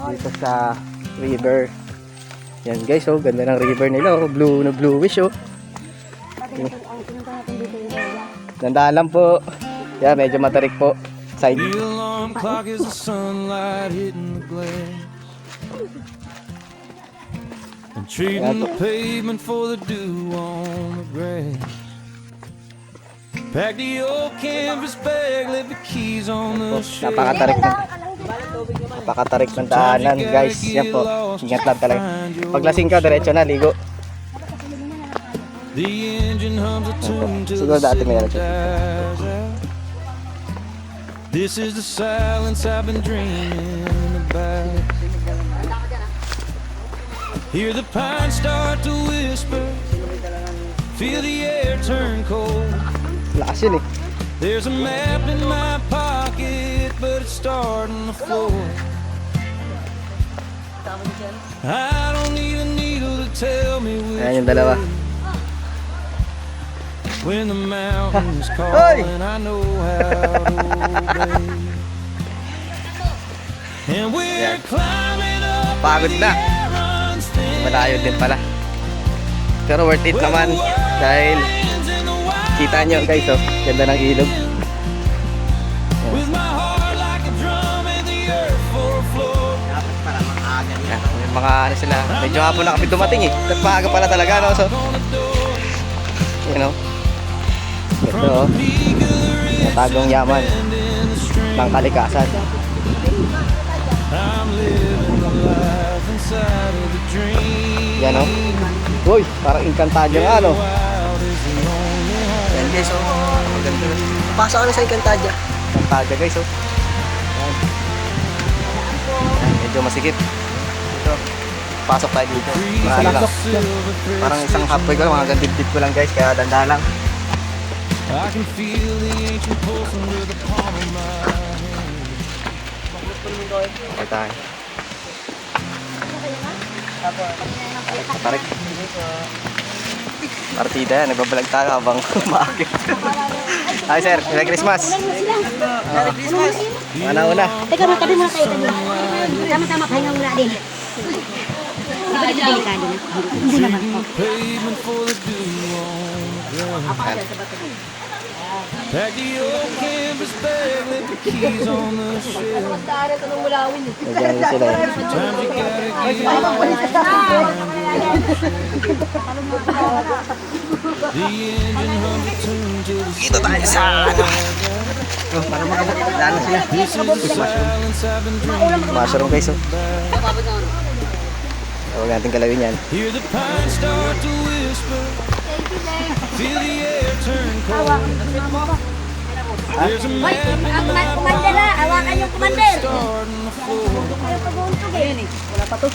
dito sa river. Yan guys, oh, ganda ng river nila, oh, blue na bluish, oh. Dandaan lang po. Yeah, medyo matarik po. Side. The alarm clock is the sunlight hitting the glass and treating the pavement for the dew on the grass. Pack the old canvas bag, leave the keys on the shelf. Napakatarik ng daanan guys. Yan po, ingat lang talaga. Paglasing ka, diretso na, ligo. The engine hums a tune till Siguro the dati may city dies out. This is the silence I've been dreaming about. Hear the pines start to whisper, feel the air turn cold. Lakas yun eh. There's a map in my pocket, but it's starting to fold. I don't need a needle to tell me which Ayan yung dalawa. when the mountain's calling, I know how to obey. And we're climbing up Pagod where the na. air runs thin. Malayo din pala. Pero worth it naman. Dahil kita nyo guys, oh, ganda ng ilog. With my heart like a drum and the earth for a floor. Yan, may mga ano sila. Medyo hapon na kami dumating eh. Nagpaga pala talaga, no? So, you know. Ito, oh. Natagong yaman ng kalikasan. I'm living the life inside of the dream. Yan, oh. Uy, parang Encantadia nga, no? Wild is the only home. Yan guys, oh. Maganda. Pasok ka na sa Encantadia. Encantadia guys, oh. Yan. Yan, medyo masikip. Ito. Pasok tayo dito. Ano lang. Parang isang halfway ko lang, mga gandib-dib ko lang guys, kaya dandahan lang. I can feel the ancient pulse under the palm of my hand. Okay tayo. Tarik. Partida yan, nagbabalag tayo habang umakit. Hi sir, Merry Christmas. Merry Christmas. Una. Teka, magtabi muna kayo. Tama-tama, pahinga muna din. Di ba dito delikado na? Hindi naman po. Pavement for the dew on the ground. Pack the old canvas bag, leave the keys on the shelf. Nandiyan na sila. Sometimes you gotta the engine hums a tune till the Dito tayo sa ano. Oh, para makapagdaan na sila. This is the silence I've been dreaming. Mushroom guys, oh. Huwag natin kalawin yan. Hear the pines start to whisper, feel the air turn cold. There's a map in my Commander na! Hawakan yung commander! starting to fold. Ayaw pabuntog eh. Wala pa to.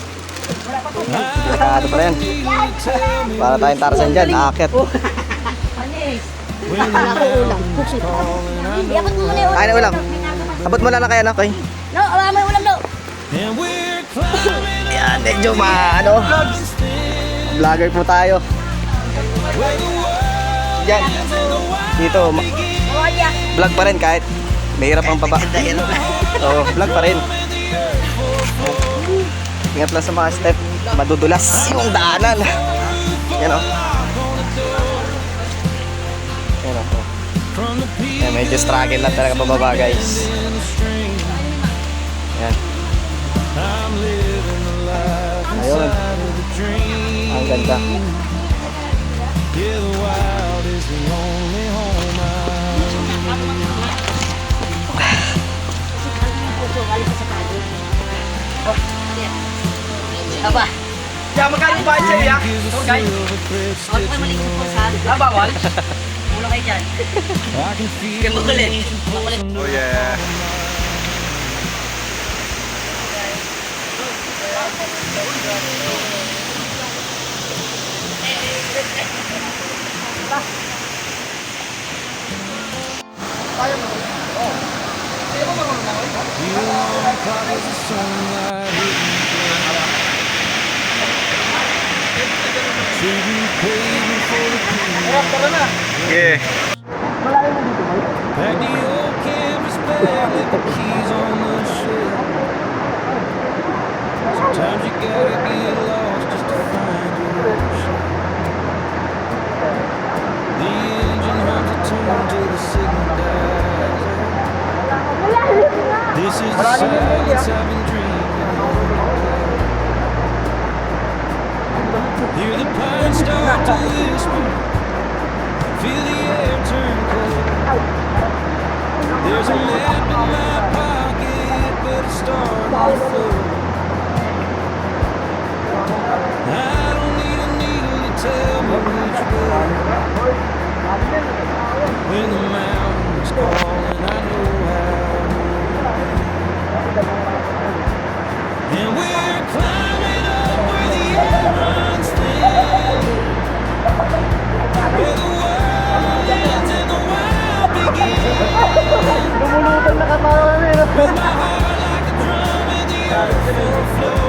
Delikado pa rin. Para tayong Tarzan dyan, aakyat. When the mountain's calling, I know. Dapat mo muna yung Kain na ulam. Abot mo lang na kaya na, Koy. No, awa mo yung ulam daw. And we're climbing up Yan, medyo ano. Vlogger po tayo. where the world Yan. Dito, Oya. vlog pa rin kahit mahirap ang baba. Oo, vlog pa rin. Ingat lang sa mga step. Madudulas yung daanan. Yan o. Yan o. from the peak Yan, medyo struggle lang talaga pababa guys. in the stream. Yan. I'm living the life Ayun. inside of the dream. Ang ganda. Yeah, the wild is the only home I Aba. Kaya magkano ba sa'yo, ya? Okay. silver thread Huwag mo maling po sa akin. Ah, bawal? Ulo kayo dyan. I can feel Kaya makulit. Oh yeah. the alarm clock is the sunlight hitting the pavement for the dew. Yeah. Pack the old canvas bag, leave the keys on the shelf. gotta get lost just to find direction. The engine hums a tune till the signal dies out. This is the silence I've been dreaming of. Hear the pines start to whisper, feel the air turn cold. There's a map in my pocket, but it's starting to fold. I don't need a needle to tell me which way. When the mountain's calling, I know how to obey. And we're climbing up where the air runs thin, where the world ends and the wild begins. With my heart like a drum and the earth will flow.